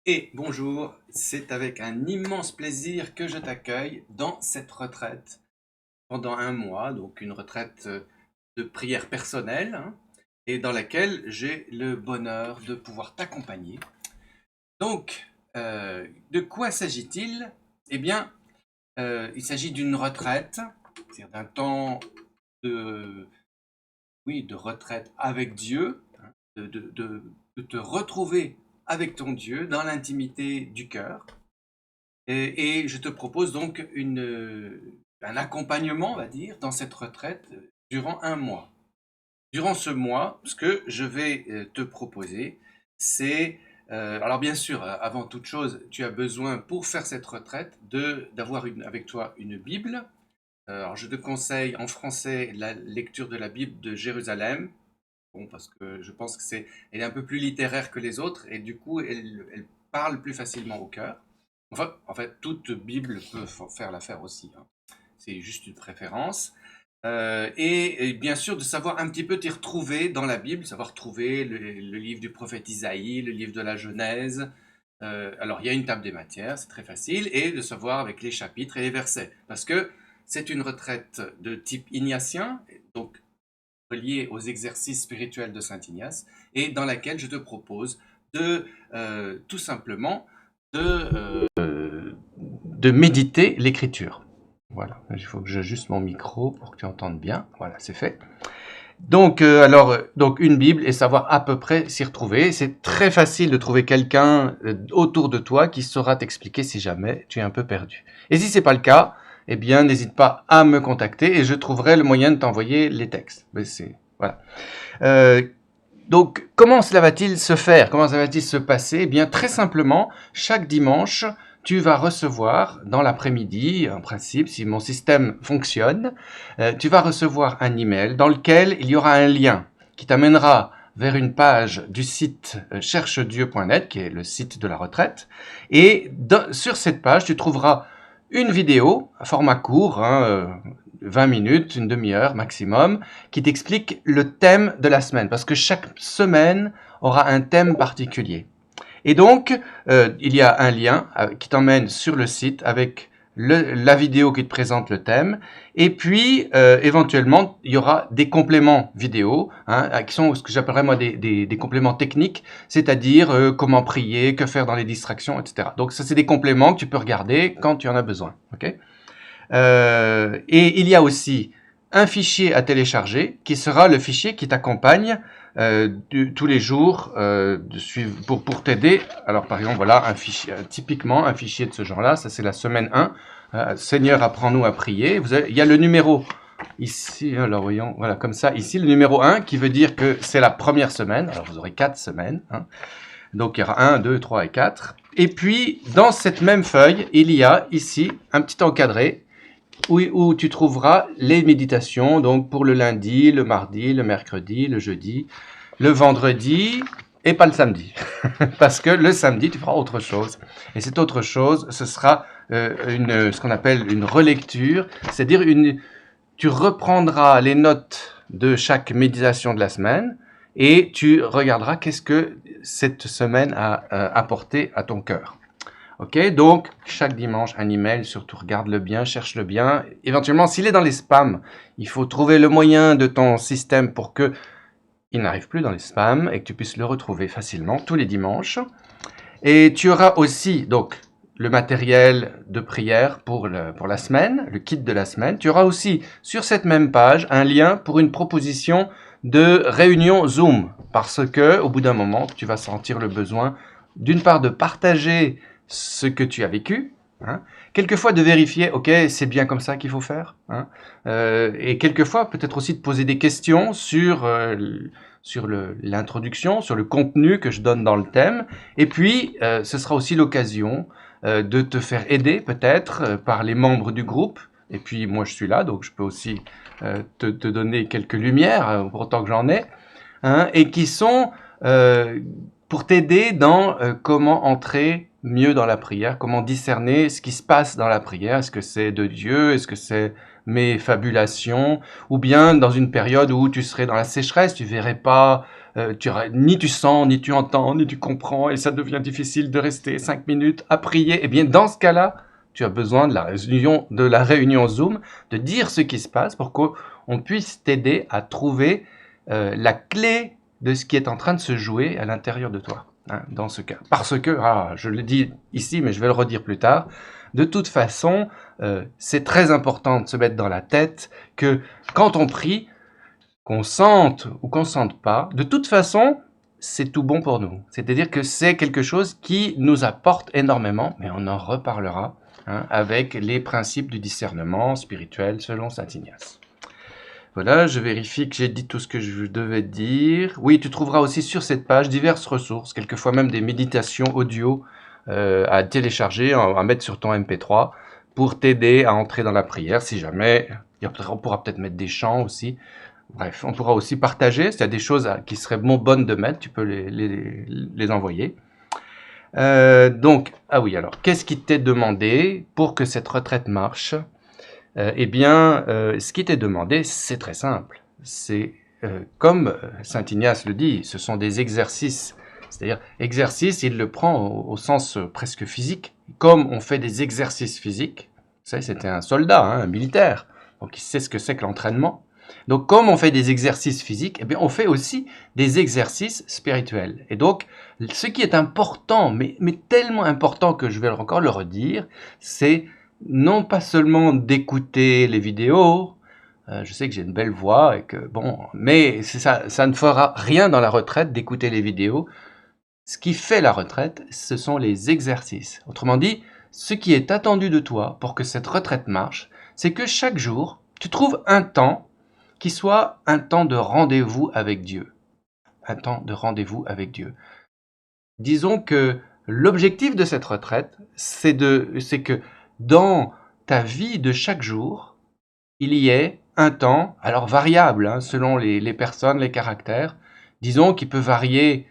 Et bonjour, c'est avec un immense plaisir que je t'accueille dans cette retraite pendant un mois, donc une retraite de prière personnelle, hein, et dans laquelle j'ai le bonheur de pouvoir t'accompagner. Donc, de quoi s'agit-il? Eh bien, il s'agit d'une retraite, c'est-à-dire d'un temps de, oui, de retraite avec Dieu, hein, de te retrouver avec ton Dieu dans l'intimité du cœur. Et je te propose donc un accompagnement, on va dire, dans cette retraite durant un mois. Durant ce mois, ce que je vais te proposer, c'est, alors bien sûr, avant toute chose, tu as besoin pour faire cette retraite d'avoir avec toi une Bible. Alors je te conseille en français la lecture de la Bible de Jérusalem. Bon, parce que je pense que elle est un peu plus littéraire que les autres et du coup, elle parle plus facilement au cœur. Enfin, en fait, toute Bible peut faire l'affaire aussi, hein. C'est juste une préférence. Et bien sûr, de savoir un petit peu t'y retrouver dans la Bible, savoir trouver le livre du prophète Isaïe, le livre de la Genèse. Alors, il y a une table des matières, c'est très facile, et de savoir avec les chapitres et les versets. Parce que c'est une retraite de type ignatien, donc reliée aux exercices spirituels de Saint Ignace, et dans laquelle je te propose tout simplement de méditer l'écriture. Voilà, il faut que j'ajuste mon micro pour que tu entendes bien. Voilà, c'est fait. Donc, donc une Bible et savoir à peu près s'y retrouver. C'est très facile de trouver quelqu'un autour de toi qui saura t'expliquer si jamais tu es un peu perdu. Et si c'est pas le cas, eh bien, n'hésite pas à me contacter et je trouverai le moyen de t'envoyer les textes. Mais voilà. Euh, donc, comment cela va-t-il se faire? Comment ça va-t-il se passer? Eh bien, très simplement, chaque dimanche, tu vas recevoir dans l'après-midi, en principe, si mon système fonctionne, tu vas recevoir un email dans lequel il y aura un lien qui t'amènera vers une page du site cherchedieu.net, qui est le site de la retraite. Et sur cette page, tu trouveras une vidéo, à format court, hein, 20 minutes, une demi-heure maximum, qui t'explique le thème de la semaine, parce que chaque semaine aura un thème particulier. Et donc, il y a un lien qui t'emmène sur le site avec la vidéo qui te présente le thème, et puis éventuellement, il y aura des compléments vidéo, hein, qui sont ce que j'appellerais moi des compléments techniques, c'est-à-dire comment prier, que faire dans les distractions, etc. Donc ça, c'est des compléments que tu peux regarder quand tu en as besoin. Okay, et il y a aussi un fichier à télécharger qui sera le fichier qui t'accompagne tous les jours pour t'aider. Alors par exemple, voilà un fichier, typiquement un fichier de ce genre-là, ça c'est la semaine 1. Seigneur, apprends-nous à prier. Il y a le numéro ici, alors voyons, voilà, comme ça, ici, le numéro 1 qui veut dire que c'est la première semaine. Alors vous aurez 4 semaines, hein. Donc il y aura 1, 2, 3 et 4. Et puis, dans cette même feuille, il y a ici un petit encadré où tu trouveras les méditations, donc pour le lundi, le mardi, le mercredi, le jeudi, le vendredi et pas le samedi. Parce que le samedi, tu feras autre chose. Et cette autre chose, ce sera ce qu'on appelle une relecture, c'est-à-dire tu reprendras les notes de chaque méditation de la semaine et tu regarderas qu'est-ce que cette semaine a apporté à ton cœur. Ok, donc chaque dimanche un email, surtout regarde-le bien, cherche-le bien. Éventuellement, s'il est dans les spams, il faut trouver le moyen de ton système pour que il n'arrive plus dans les spams et que tu puisses le retrouver facilement tous les dimanches. Et tu auras aussi donc le matériel de prière pour la semaine, le kit de la semaine. Tu auras aussi sur cette même page un lien pour une proposition de réunion Zoom parce que au bout d'un moment, tu vas sentir le besoin d'une part de partager ce que tu as vécu, hein, quelquefois de vérifier, ok, c'est bien comme ça qu'il faut faire, hein, et quelquefois peut-être aussi de poser des questions sur l'introduction, sur le contenu que je donne dans le thème, et puis ce sera aussi l'occasion de te faire aider peut-être par les membres du groupe, et puis moi je suis là, donc je peux aussi te donner quelques lumières, pour autant que j'en ai, hein, et qui sont pour t'aider dans comment entrer mieux dans la prière, comment discerner ce qui se passe dans la prière. Est-ce que c'est de Dieu? Est-ce que c'est mes fabulations? Ou bien dans une période où tu serais dans la sécheresse, tu verrais pas ni tu sens, ni tu entends, ni tu comprends, et ça devient difficile de rester 5 minutes à prier. Eh bien, dans ce cas-là, tu as besoin de la réunion Zoom, de dire ce qui se passe pour qu'on puisse t'aider à trouver la clé de ce qui est en train de se jouer à l'intérieur de toi, hein, dans ce cas. Parce que, je le dis ici, mais je vais le redire plus tard, de toute façon, c'est très important de se mettre dans la tête que quand on prie, qu'on sente ou qu'on sente pas, de toute façon, c'est tout bon pour nous. C'est-à-dire que c'est quelque chose qui nous apporte énormément, mais on en reparlera, hein, avec les principes du discernement spirituel selon saint Ignace. Voilà, je vérifie que j'ai dit tout ce que je devais dire. Oui, tu trouveras aussi sur cette page diverses ressources, quelquefois même des méditations audio à télécharger, à mettre sur ton MP3 pour t'aider à entrer dans la prière. Si jamais, on pourra peut-être mettre des chants aussi. Bref, on pourra aussi partager. S'il y a des choses qui seraient bonnes de mettre, tu peux les envoyer. Donc, oui, alors, qu'est-ce qui t'est demandé pour que cette retraite marche ? Ce qui t'est demandé, c'est très simple. C'est, comme saint Ignace le dit, ce sont des exercices. C'est-à-dire, exercice, il le prend au sens presque physique. Comme on fait des exercices physiques, vous savez, c'était un soldat, hein, un militaire, donc il sait ce que c'est que l'entraînement. Donc, comme on fait des exercices physiques, eh bien, on fait aussi des exercices spirituels. Et donc, ce qui est important, mais tellement important que je vais encore le redire, c'est non pas seulement d'écouter les vidéos, je sais que j'ai une belle voix, et que, mais ça ne fera rien dans la retraite d'écouter les vidéos. Ce qui fait la retraite, ce sont les exercices. Autrement dit, ce qui est attendu de toi pour que cette retraite marche, c'est que chaque jour, tu trouves un temps qui soit un temps de rendez-vous avec Dieu. Un temps de rendez-vous avec Dieu. Disons que l'objectif de cette retraite, c'est que dans ta vie de chaque jour, il y ait un temps, alors variable, hein, selon les personnes, les caractères, disons qu'il peut varier.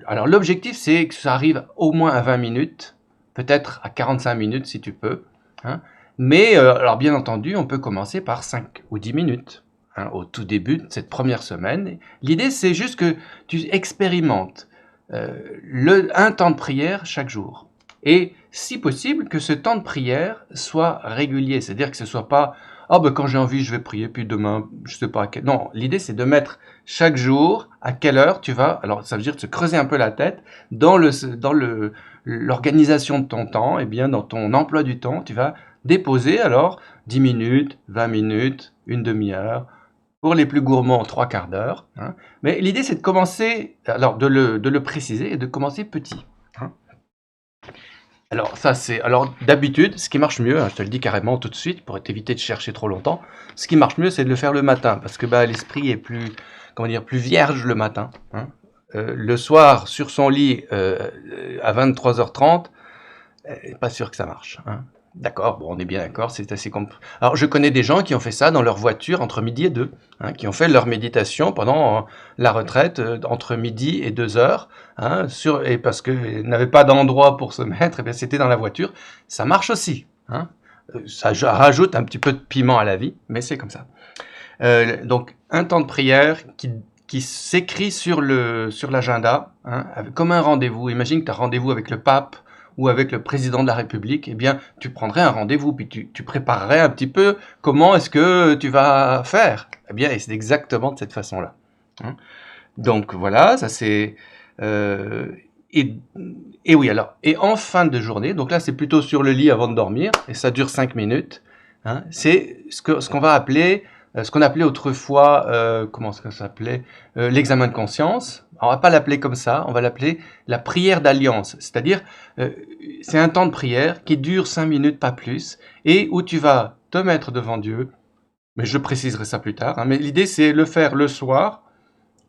Alors l'objectif, c'est que ça arrive au moins à 20 minutes, peut-être à 45 minutes si tu peux, hein. Mais alors bien entendu, on peut commencer par 5 ou 10 minutes, hein, au tout début de cette première semaine. L'idée, c'est juste que tu expérimentes un temps de prière chaque jour. Et si possible, que ce temps de prière soit régulier, c'est-à-dire que ce ne soit pas « Ah ben quand j'ai envie, je vais prier, puis demain, je ne sais pas à quelle... » Non, l'idée c'est de mettre chaque jour à quelle heure tu vas... Alors ça veut dire de se creuser un peu la tête dans l'organisation de ton temps, et bien dans ton emploi du temps, tu vas déposer alors 10 minutes, 20 minutes, une demi-heure, pour les plus gourmands, 3 quarts d'heure. Hein. Mais l'idée, c'est de commencer, alors de le préciser et de commencer petit. Hein. Alors d'habitude, ce qui marche mieux, hein, je te le dis carrément tout de suite, pour t'éviter de chercher trop longtemps, ce qui marche mieux, c'est de le faire le matin, parce que l'esprit est plus vierge le matin. Hein. Le soir, sur son lit, à 23h30, pas sûr que ça marche. Hein. D'accord, on est bien d'accord, c'est assez compliqué. Alors, je connais des gens qui ont fait ça dans leur voiture entre midi et 2, hein, qui ont fait leur méditation pendant la retraite entre midi et 2h, hein, et parce qu'ils n'avaient pas d'endroit pour se mettre, et bien c'était dans la voiture. Ça marche aussi. Hein. Ça rajoute un petit peu de piment à la vie, mais c'est comme ça. Donc, un temps de prière qui s'écrit sur l'agenda, hein, comme un rendez-vous. Imagine que tu as rendez-vous avec le pape, ou avec le président de la République, eh bien, tu prendrais un rendez-vous, puis tu préparerais un petit peu comment est-ce que tu vas faire. Eh bien, et c'est exactement de cette façon-là. Hein. Donc voilà, ça c'est... et oui, alors, et en fin de journée, donc là c'est plutôt sur le lit avant de dormir, et ça dure 5 minutes, hein, c'est ce qu'on va appeler, ce qu'on appelait autrefois, comment est-ce que ça s'appelait, l'examen de conscience. On va pas l'appeler comme ça, on va l'appeler la prière d'alliance. C'est-à-dire, c'est un temps de prière qui dure 5 minutes, pas plus, et où tu vas te mettre devant Dieu, mais je préciserai ça plus tard, hein, mais l'idée c'est le faire le soir.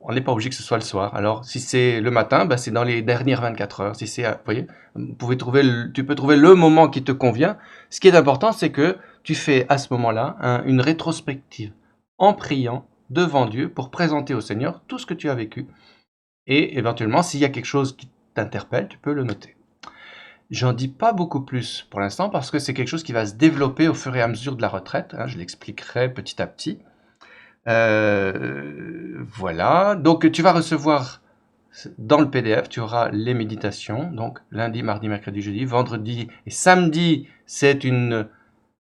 On n'est pas obligé que ce soit le soir. Alors, si c'est le matin, c'est dans les dernières 24 heures. Si c'est, vous voyez, tu peux trouver le moment qui te convient. Ce qui est important, c'est que tu fais à ce moment-là une rétrospective en priant devant Dieu pour présenter au Seigneur tout ce que tu as vécu. Et éventuellement, s'il y a quelque chose qui t'interpelle, tu peux le noter. J'en dis pas beaucoup plus pour l'instant parce que c'est quelque chose qui va se développer au fur et à mesure de la retraite. Hein, je l'expliquerai petit à petit. Voilà, donc tu vas recevoir dans le PDF, tu auras les méditations, donc lundi, mardi, mercredi, jeudi, vendredi et samedi, c'est une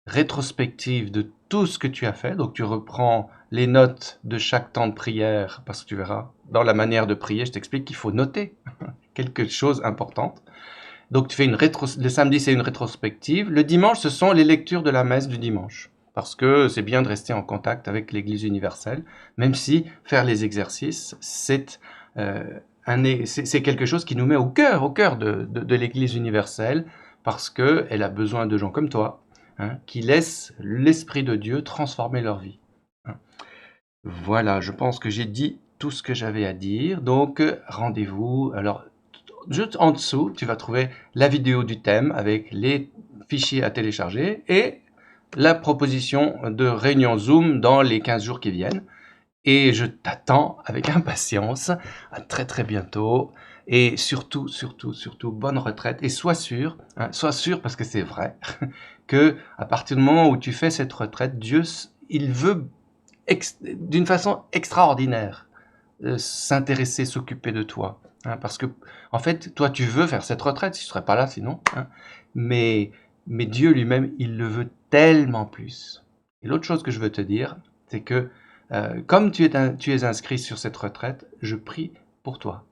rétrospective de tout ce que tu as fait. Donc tu reprends les notes de chaque temps de prière, parce que tu verras, dans la manière de prier, je t'explique qu'il faut noter quelque chose d'important. Donc tu fais le samedi, c'est une rétrospective. Le dimanche, ce sont les lectures de la messe du dimanche. Parce que c'est bien de rester en contact avec l'Église universelle, même si faire les exercices, c'est quelque chose qui nous met au cœur de l'Église universelle, parce qu'elle a besoin de gens comme toi, hein, qui laissent l'Esprit de Dieu transformer leur vie. Hein. Voilà, je pense que j'ai dit tout ce que j'avais à dire. Donc, rendez-vous. Alors, juste en dessous, tu vas trouver la vidéo du thème avec les fichiers à télécharger et la proposition de réunion Zoom dans les 15 jours qui viennent. Et je t'attends avec impatience. À très très bientôt. Et surtout, bonne retraite. Et sois sûr parce que c'est vrai, que à partir du moment où tu fais cette retraite, Dieu, il veut d'une façon extraordinaire s'intéresser, s'occuper de toi. Hein, parce que, en fait, toi, tu veux faire cette retraite, si tu ne serais pas là sinon. Hein, mais Dieu lui-même, il le veut tellement plus. Et l'autre chose que je veux te dire, c'est que comme tu es inscrit sur cette retraite, je prie pour toi.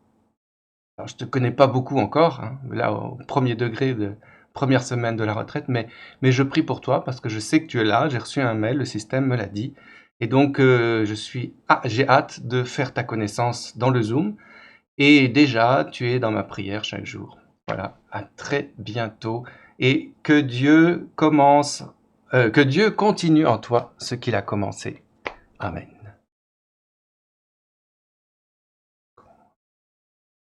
Alors, je ne te connais pas beaucoup encore, hein, là, au premier degré de première semaine de la retraite, mais je prie pour toi parce que je sais que tu es là, j'ai reçu un mail, le système me l'a dit, et donc j'ai hâte de faire ta connaissance dans le Zoom, et déjà, tu es dans ma prière chaque jour. Voilà, à très bientôt, et que Dieu continue en toi ce qu'il a commencé. Amen.